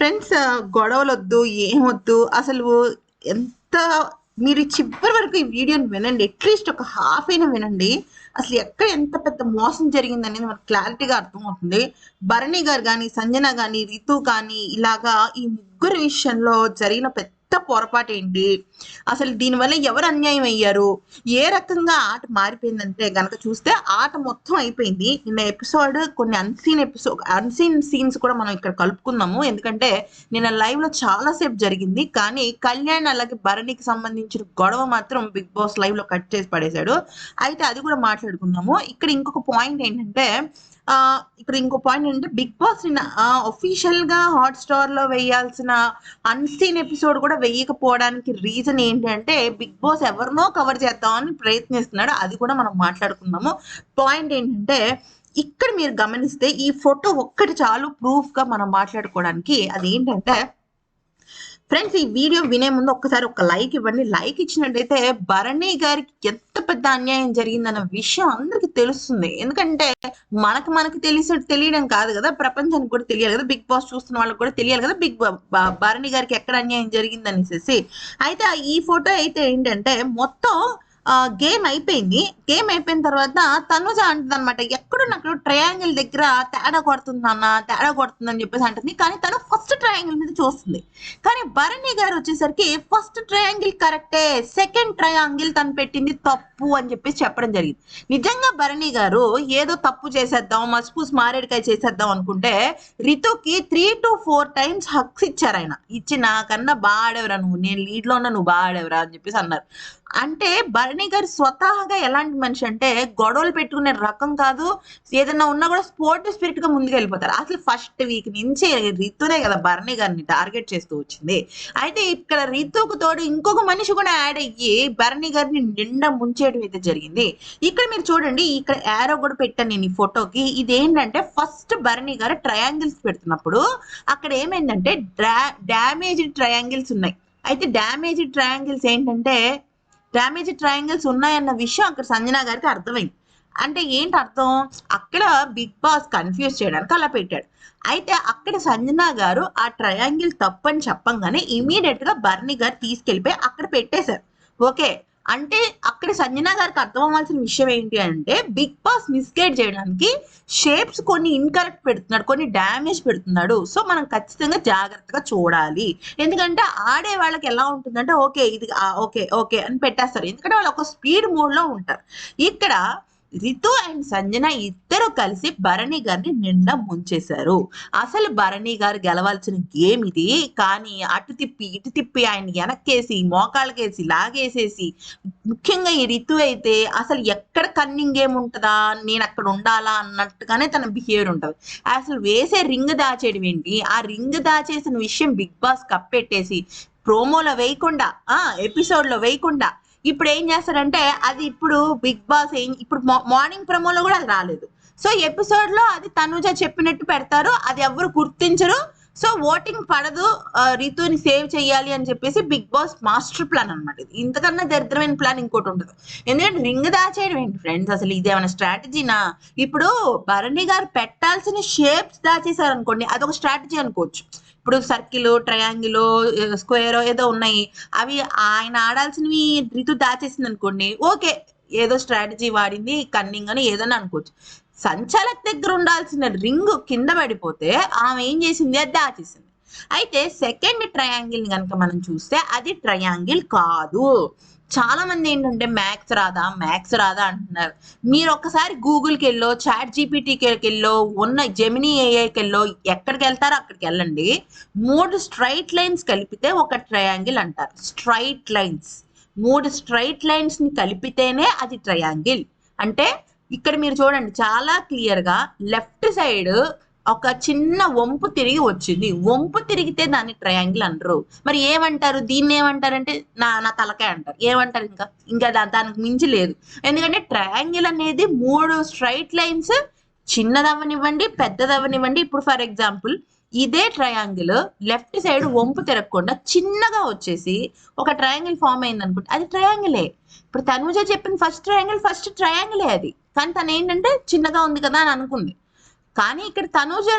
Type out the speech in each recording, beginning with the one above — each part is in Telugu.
ఫ్రెండ్స్ గొడవలొద్దు, ఏమొద్దు. అసలు ఎంత మీరు చివరి వరకు ఈ వీడియోని వినండి. అట్‌లీస్ట్ ఒక హాఫ్ అయినా వినండి. అసలు ఎక్కడ ఎంత పెద్ద మోసం జరిగిందనేది మనకు క్లారిటీగా అర్థమవుతుంది. భరణి గారు గాని, సంజన గాని, రితు కానీ ఇలాగా ఈ ముగ్గురు విషయంలో జరిగిన పెద్ద పొరపాటేంటి? అసలు దీనివల్ల ఎవరు అన్యాయం అయ్యారు? ఏ రకంగా ఆట మారిపోయిందంటే గనక చూస్తే ఆట మొత్తం అయిపోయింది. నిన్న ఎపిసోడ్ కొన్ని అన్‌సీన్ సీన్స్ కూడా మనం ఇక్కడ కలుపుకుందాము. ఎందుకంటే నిన్న లైవ్‌లో చాలా సేపు జరిగింది. కానీ కళ్యాణ్ అలాగే భరణికి సంబంధించిన గొడవ మాత్రం బిగ్ బాస్ లైవ్‌లో కట్ చేసి పడేశాడు. అయితే అది కూడా మాట్లాడుకుందాము. ఇక్కడ ఇంకో పాయింట్ ఏంటంటే బిగ్ బాస్ నిన్న అఫీషియల్‌గా హాట్‌స్టార్‌లో వేయాల్సిన అన్‌సీన్ ఎపిసోడ్ కూడా వేయకపోవడానికి రీజన్ ఏంటి అంటే బిగ్ బాస్ ఎవరినో కవర్ చేద్దామని ప్రయత్నిస్తున్నాడు. అది కూడా మనం మాట్లాడుకుందాము. పాయింట్ ఏంటంటే ఇక్కడ మీరు గమనిస్తే ఈ ఫోటో ఒక్కటి చాలు ప్రూఫ్‌గా మనం మాట్లాడుకోవడానికి. అదేంటంటే ఫ్రెండ్స్ ఈ వీడియో వినే ముందు ఒక్కసారి ఒక లైక్ ఇవ్వండి. లైక్ ఇచ్చినట్టయితే భరణి గారికి ఎంత పెద్ద అన్యాయం జరిగిందన్న విషయం అందరికి తెలుస్తుంది. ఎందుకంటే మనకి తెలియడం కాదు కదా, ప్రపంచానికి కూడా తెలియాలి కదా, బిగ్ బాస్ చూస్తున్న వాళ్ళకి కూడా తెలియాలి కదా భరణి గారికి ఎక్కడ అన్యాయం జరిగిందనేసి. అయితే ఈ ఫోటో అయితే ఏంటంటే మొత్తం గేమ్ అయిపోయింది. గేమ్ అయిపోయిన తర్వాత తనుజ అంటదనమాట, ఎక్కడో నాకు ట్రయాంగిల్ దగ్గర తేడా కొడుతుందని చెప్పేసి అంటుంది. కానీ తను ఫస్ట్ ట్రయాంగిల్ మీద చూస్తుంది. కానీ భరణి గారు వచ్చేసరికి ఫస్ట్ ట్రయాంగిల్ కరెక్టే, సెకండ్ ట్రయాంగిల్ తను పెట్టింది తప్పు అని చెప్పేసి చెప్పడం జరిగింది. నిజంగా భరణి గారు ఏదో తప్పు చేసేద్దాం, మస్పూస్ మారేడుకాయ చేసేద్దాం అనుకుంటే రితుకి 3 to 4 times హక్స్ ఇచ్చారు. ఆయన ఇచ్చి నాకన్నా బాగా ఆడేవరా నువ్వు, నేను లీడ్ లో ఉన్నా, నువ్వు బాగా ఆడేవరా అని చెప్పేసి అన్నారు. అంటే భరణి గారు స్వతహాగా ఎలాంటి మనిషి అంటే గొడవలు పెట్టుకునే రకం కాదు. ఏదన్నా ఉన్నా కూడా స్పోర్ట్ స్పిరిట్ గా ముందుకు వెళ్ళిపోతారు. అసలు ఫస్ట్ వీక్ నుంచి రితునే కదా భరణి గారిని టార్గెట్ చేస్తూ వచ్చింది. అయితే ఇక్కడ రితుకు తోడు ఇంకొక మనిషి కూడా యాడ్ అయ్యి భరణి గారిని నిండా ముంచేయడం అయితే జరిగింది. ఇక్కడ మీరు చూడండి, ఇక్కడ యారో కూడా పెట్టాను నేను ఈ ఫోటోకి. ఇదేంటంటే ఫస్ట్ భరణి గారు ట్రయాంగిల్స్ పెడుతున్నప్పుడు అక్కడ ఏమైందంటే డ్యామేజ్డ్ ట్రయాంగిల్స్ ఉన్నాయి. అయితే డ్యామేజ్డ్ ట్రయాంగిల్స్ ఉన్నాయన్న విషయం అక్కడ సంజన గారికి అర్థమైంది. అంటే ఏంటి అర్థం? అక్కడ బిగ్ బాస్ కన్ఫ్యూజ్ చేయడానికి అలా పెట్టాడు. అయితే అక్కడ సంజన గారు ఆ ట్రయాంగిల్ తప్పని చెప్పంగానే ఇమీడియట్ గా భరణి గారు తీసుకెళ్లిపోయి అక్కడ పెట్టేశారు. ఓకే, అంటే అక్కడ సంజన గారికి అర్థం అవ్వాల్సిన విషయం ఏంటి అంటే బిగ్ బాస్ మిస్గైడ్ చేయడానికి షేప్స్ కొన్ని ఇన్కరెక్ట్ పెడుతున్నాడు, కొన్ని డ్యామేజ్ పెడుతున్నాడు. సో మనం ఖచ్చితంగా జాగ్రత్తగా చూడాలి. ఎందుకంటే ఆడే వాళ్ళకి ఎలా ఉంటుందంటే ఓకే ఇది ఓకే ఓకే అని పెట్టేస్తారు. ఎందుకంటే వాళ్ళు ఒక స్పీడ్ మోడ్ లో ఉంటారు. ఇక్కడ రితు అండ్ సంజన ఇద్దరు కలిసి భరణి గారిని నిండా ముంచేశారు. అసలు భరణి గారు గెలవాల్సిన గేమ్ ఇది. కానీ అటు తిప్పి ఇటు తిప్పి ఆయన వెనక్కేసి మోకాళ్ళకేసి లాగేసేసి, ముఖ్యంగా ఈ రితు అయితే అసలు ఎక్కడ కన్నింగ్ గేమ్ ఉంటుందా, నేను అక్కడ ఉండాలా అన్నట్టుగానే తన బిహేవియర్ ఉంటుంది. అసలు వేసే రింగ్ దాచేయడం ఏంటి, ఆ రింగ్ దాచేసిన విషయం బిగ్ బాస్ కప్పెట్టేసి ప్రోమోలో వేయకుండా, ఎపిసోడ్ లో వేయకుండా ఇప్పుడు ఏం చేస్తారంటే అది ఇప్పుడు బిగ్ బాస్ ఇప్పుడు మార్నింగ్ ప్రమోలో కూడా అది రాలేదు. సో ఎపిసోడ్ లో అది తనుజ చెప్పినట్టు పెడతారు, అది ఎవరు గుర్తించరు. సో ఓటింగ్ పడదు, రితుని సేవ్ చేయాలి అని చెప్పేసి బిగ్ బాస్ మాస్టర్ ప్లాన్ అనమాట. ఇది ఇంతకన్నా దరిద్రమైన ప్లాన్ ఇంకోటి ఉండదు. ఎందుకంటే రింగ్ దాచేయడం ఏంటి ఫ్రెండ్స్, అసలు ఇదేమైనా స్ట్రాటజీనా? ఇప్పుడు భరణి గారు పెట్టాల్సిన షేప్స్ దాచేసారు అనుకోండి, అదొక స్ట్రాటజీ అనుకోవచ్చు. ఇప్పుడు సర్కిల్, ట్రయాంగిల్, స్క్వేర్ ఏదో ఉన్నాయి, అవి ఆయన ఆడాల్సినవి రితు దాచేసింది అనుకోండి, ఓకే ఏదో స్ట్రాటజీ వాడింది, కన్నింగ్ అని ఏదైనా అనుకోవచ్చు. సంచాలక్ దగ్గర ఉండాల్సిన రింగ్ కింద పడిపోతే ఆమె ఏం చేసింది, అది దాచేసింది. అయితే సెకండ్ ట్రయాంగిల్ కనుక మనం చూస్తే అది ట్రయాంగిల్ కాదు. చాలా మంది ఏంటంటే మ్యాథ్స్ రాదా అంటున్నారు. మీరు ఒక్కసారి గూగుల్కి వెళ్ళో, చాట్ జీపీటీకి వెళ్ళో, ఉన్న జెమినీ ఏఐకి వెళ్ళో, ఎక్కడికి వెళ్తారో అక్కడికి వెళ్ళండి. 3 స్ట్రైట్ లైన్స్ కలిపితే ఒక ట్రయాంగిల్ అంటారు. స్ట్రైట్ లైన్స్, 3 స్ట్రైట్ లైన్స్ ని కలిపితేనే అది ట్రయాంగిల్. అంటే ఇక్కడ మీరు చూడండి చాలా క్లియర్ గా లెఫ్ట్ సైడ్ ఒక చిన్న వంపు తిరిగి వచ్చింది. వంపు తిరిగితే దాన్ని ట్రయాంగిల్ అంటారు. మరి ఏమంటారు, దీన్ని ఏమంటారంటే నా తలకాయ అంటారు. ఏమంటారు ఇంకా దానికి మించి లేదు. ఎందుకంటే ట్రయాంగిల్ అనేది 3 స్ట్రైట్ లైన్స్, చిన్నదవ్వనివ్వండి పెద్దదవ్వనివ్వండి. ఇప్పుడు ఫర్ ఎగ్జాంపుల్ ఇదే ట్రయాంగిల్ లెఫ్ట్ సైడ్ వంపు తిరగకుండా చిన్నగా వచ్చేసి ఒక ట్రయాంగిల్ ఫామ్ అయింది అనుకుంటే అది ట్రయాంగిలే. ఇప్పుడు తనుజ చెప్పిన ఫస్ట్ ట్రయాంగిలే అది. కానీ తను ఏంటంటే చిన్నగా ఉంది కదా అని అనుకుంది. కానీ ఇక్కడ తనుజ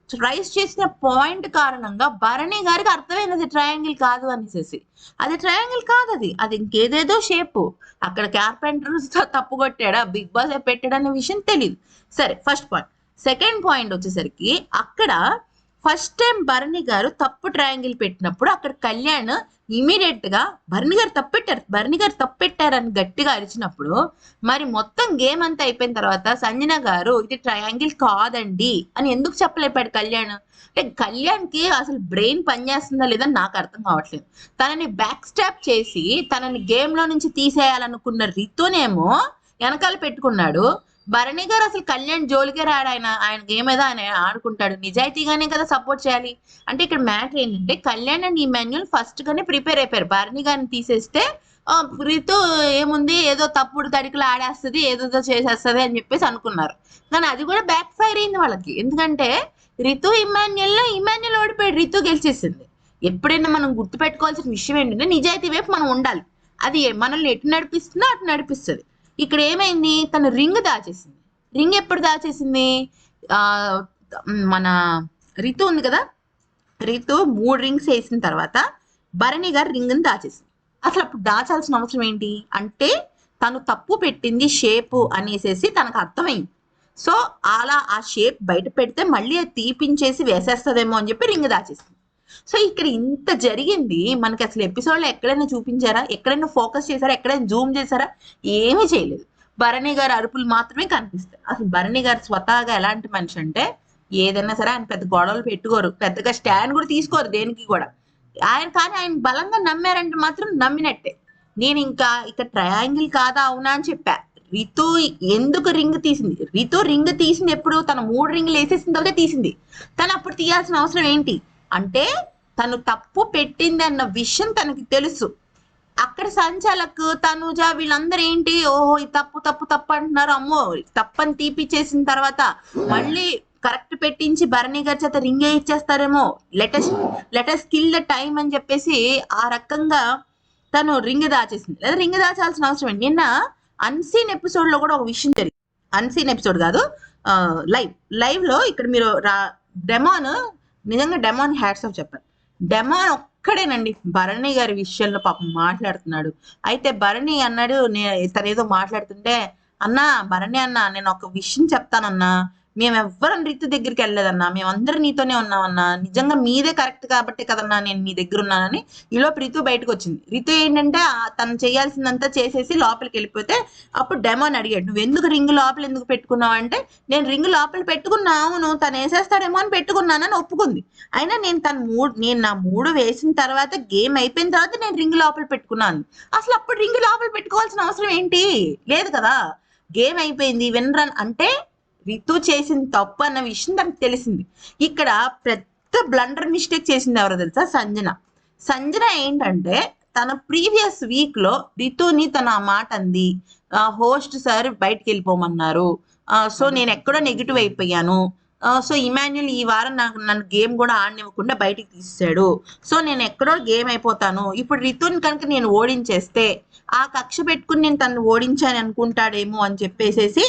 రైస్ చేసిన పాయింట్ కారణంగా భరణి గారికి అర్థమైనది ట్రయాంగిల్ కాదు అనేసి. అది ట్రయాంగిల్ కాదు, అది ఇంకేదేదో షేపు. అక్కడ కార్పెంటర్ తప్పు కొట్టాడా, బిగ్ బాస్ పెట్టాడనే విషయం తెలియదు. సరే, ఫస్ట్ పాయింట్. సెకండ్ పాయింట్ వచ్చేసరికి అక్కడ ఫస్ట్ టైం భరణి గారు తప్పు ట్రయాంగిల్ పెట్టినప్పుడు అక్కడ కళ్యాణ్ ఇమీడియట్ గా భరణి గారు తప్పు పెట్టారని గట్టిగా అరిచినప్పుడు, మరి మొత్తం గేమ్ అంతా అయిపోయిన తర్వాత సంజన గారు ఇది ట్రయాంగిల్ కాదండి అని ఎందుకు చెప్పలేపాడు కళ్యాణ్? అంటే కళ్యాణ్ కి అసలు బ్రెయిన్ పనిచేస్తుందా లేదా నాకు అర్థం కావట్లేదు. తనని బ్యాక్ స్టాప్ చేసి తనని గేమ్ లో నుంచి తీసేయాలనుకున్న రితునేమో వెనకాల పెట్టుకున్నాడు. భరణి గారు అసలు కళ్యాణ్ జోలికే రాడు. ఆయన గేమ్ ఏదో ఆయన ఆడుకుంటాడు, నిజాయితీగానే కదా సపోర్ట్ చేయాలి. అంటే ఇక్కడ మ్యాటర్ ఏంటంటే కళ్యాణ్ అండ్ ఇమాన్యుల్ ఫస్ట్ గానే ప్రిపేర్ అయిపోయారు. భరణి గారిని తీసేస్తే రితు ఏముంది, ఏదో తప్పుడు తడికలు ఆడేస్తుంది, ఏదో చేసేస్తుంది అని చెప్పేసి అనుకున్నారు. కానీ అది కూడా బ్యాక్ ఫైర్ అయింది వాళ్ళకి. ఎందుకంటే రితు ఇమాన్యుల్ ఓడిపోయాడు, రితు గెలిచేసింది. ఎప్పుడైనా మనం గుర్తుపెట్టుకోవాల్సిన విషయం ఏంటంటే నిజాయితీ వైపు మనం ఉండాలి. అది మనల్ని ఎటు నడిపిస్తుందో అటు నడిపిస్తుంది. ఇక్కడ ఏమైంది, తను రింగ్ దాచేసింది. రింగ్ ఎప్పుడు దాచేసింది? మన రితు ఉంది కదా, రితు 3 రింగ్స్ వేసిన తర్వాత భరణి గారు రింగ్ని దాచేసింది. అసలు అప్పుడు దాచాల్సిన అవసరం ఏంటి అంటే తను తప్పు పెట్టింది షేపు అనేసి తనకు అర్థమైంది. సో అలా ఆ షేప్ బయట పెడితే మళ్ళీ అది తీపించేసి వేసేస్తుందేమో అని చెప్పి రింగ్ దాచేసింది. సో ఇక్కడ ఇంత జరిగింది మనకి అసలు ఎపిసోడ్లో ఎక్కడైనా చూపించారా? ఎక్కడైనా ఫోకస్ చేశారా? ఎక్కడైనా జూమ్ చేశారా? ఏమీ చేయలేదు. భరణి గారి అరుపులు మాత్రమే కనిపిస్తాయి. అసలు భరణి గారు స్వతహాగా ఎలాంటి మనిషి అంటే ఏదైనా సరే ఆయన పెద్ద గొడవలు పెట్టుకోరు, పెద్దగా స్టాండ్ కూడా తీసుకోరు దేనికి కూడా. ఆయన బలంగా నమ్మారంటే మాత్రం నమ్మినట్టే. నేను ఇంకా ఇక్కడ ట్రయాంగిల్ కాదా అవునా అని చెప్పా. రితు ఎందుకు రింగ్ తీసింది? రితు రింగ్ తీసింది ఎప్పుడు? తన 3 రింగులు వేసేసిన తర్వాత తీసింది. తను అప్పుడు తీయాల్సిన అవసరం ఏంటి అంటే తను తప్పు పెట్టింది అన్న విషయం తనకి తెలుసు. అక్కడ సంచాలక్, తనుజ వీళ్ళందరూ ఏంటి, ఓహో ఈ తప్పు తప్పు తప్పు అంటున్నారు, అమ్మో తప్పని తీపిచ్చేసిన తర్వాత మళ్ళీ కరెక్ట్ పెట్టించి భరణి గారి చేత రింగ్ ఇచ్చేస్తారేమో, లెటస్ కిల్ ద టైం అని చెప్పేసి ఆ రకంగా తను రింగ్ దాచేసింది. లేదా రింగ్ దాచాల్సిన అవసరం ఏంటి? నిన్న అన్సీన్ ఎపిసోడ్ లో కూడా ఒక విషయం జరిగింది. అన్సీన్ ఎపిసోడ్ కాదు, లైవ్ లో ఇక్కడ మీరు డెమాన్, నిజంగా డెమాన్ హ్యాట్స్ ఆఫ్ చెప్పారు. డెమాన్ ఒక్కడేనండి భరణి గారి విషయంలో పాపం మాట్లాడుతున్నాడు. అయితే భరణి అన్నాడు, తను ఏదో మాట్లాడుతుంటే, అన్నా భరణి అన్నా నేను ఒక విషయం చెప్తానన్నా, మేమెవ్వరం రితు దగ్గరికి వెళ్ళలేదన్నా, మేమందరం నీతోనే ఉన్నామన్నా, నిజంగా మీదే కరెక్ట్ కాబట్టి కదన్నా నేను మీ దగ్గర ఉన్నానని. ఈలోపు రితు బయటకు వచ్చింది. రితు ఏంటంటే తను చేయాల్సిందంతా చేసేసి లోపలికి వెళ్ళిపోతే అప్పుడు డెమాన్ అడిగాడు, నువ్వు ఎందుకు రింగ్ లోపల ఎందుకు పెట్టుకున్నావు అంటే, నేను రింగ్ లోపల పెట్టుకున్నా, అవును తను వేసేస్తాడేమో అని పెట్టుకున్నానని ఒప్పుకుంది. అయినా నేను నా 3 వేసిన తర్వాత గేమ్ అయిపోయిన తర్వాత నేను రింగ్ లోపల పెట్టుకున్నాను. అసలు అప్పుడు రింగ్ లోపల పెట్టుకోవాల్సిన అవసరం ఏంటి? లేదు కదా. గేమ్ అయిపోయింది, విన్ అంటే రితు చేసిన తప్పు అన్న విషయం తనకు తెలిసింది. ఇక్కడ పెద్ద బ్లండర్ మిస్టేక్ చేసింది ఎవరో తెలుసా? సంజన ఏంటంటే తన ప్రీవియస్ వీక్ లో రితుని తన ఆ మాట అంది, హోస్ట్ సార్ బయటకు వెళ్ళిపోమన్నారు, సో నేను ఎక్కడో నెగిటివ్ అయిపోయాను, సో ఇమాన్యుల్ ఈ వారం నన్ను గేమ్ కూడా ఆడనివ్వకుండా బయటికి తీసాడు, సో నేను ఎక్కడో గేమ్ అయిపోతాను, ఇప్పుడు రితుని కనుక నేను ఓడించేస్తే ఆ కక్ష పెట్టుకుని నేను తను ఓడించాను అనుకుంటాడేమో అని చెప్పేసేసి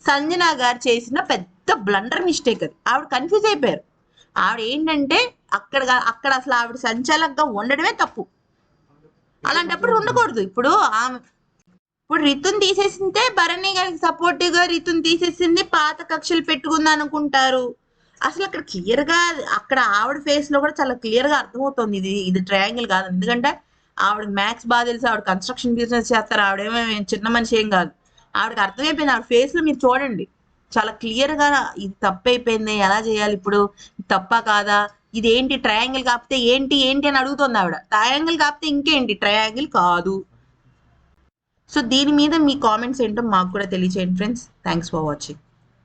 సంజన గారు చేసిన పెద్ద బ్లండర్ మిస్టేక్ అది. ఆవిడ కన్ఫ్యూజ్ అయిపోయారు. ఆవిడ ఏంటంటే అక్కడ అసలు ఆవిడ సంచాలకంగా ఉండడమే తప్పు. అలాంటప్పుడు ఉండకూడదు. ఇప్పుడు రితుని తీసేసింటే భరణి గారికి సపోర్టివ్ గా రితుని తీసేసింది, పాత కక్షలు పెట్టుకుంది అనుకుంటారు. అసలు అక్కడ క్లియర్ గా అక్కడ ఆవిడ ఫేస్ లో కూడా చాలా క్లియర్ గా అర్థమవుతుంది ఇది ట్రయాంగిల్ కాదు. ఎందుకంటే ఆవిడ మ్యాథ్స్ బాగా తెలుసు, ఆవిడ కన్స్ట్రక్షన్ బిజినెస్ చేస్తారు, ఆవిడేమో చిన్న మనిషి ఏం కాదు. ఆవిడకి అర్థమైపోయింది. ఆవిడ ఫేస్ లో మీరు చూడండి, చాలా క్లియర్ గా ఇది తప్పు అయిపోయింది, ఎలా చేయాలి ఇప్పుడు, తప్ప కాదా, ఇది ఏంటి ట్రయాంగిల్ కాకపోతే ఏంటి అని అడుగుతుంది ఆవిడ. ట్రయాంగిల్ కాకపోతే ఇంకేంటి, ట్రయాంగిల్ కాదు. సో దీని మీద మీ కామెంట్స్ ఏంటో మాకు కూడా తెలియచేయండి ఫ్రెండ్స్. Thanks for watching.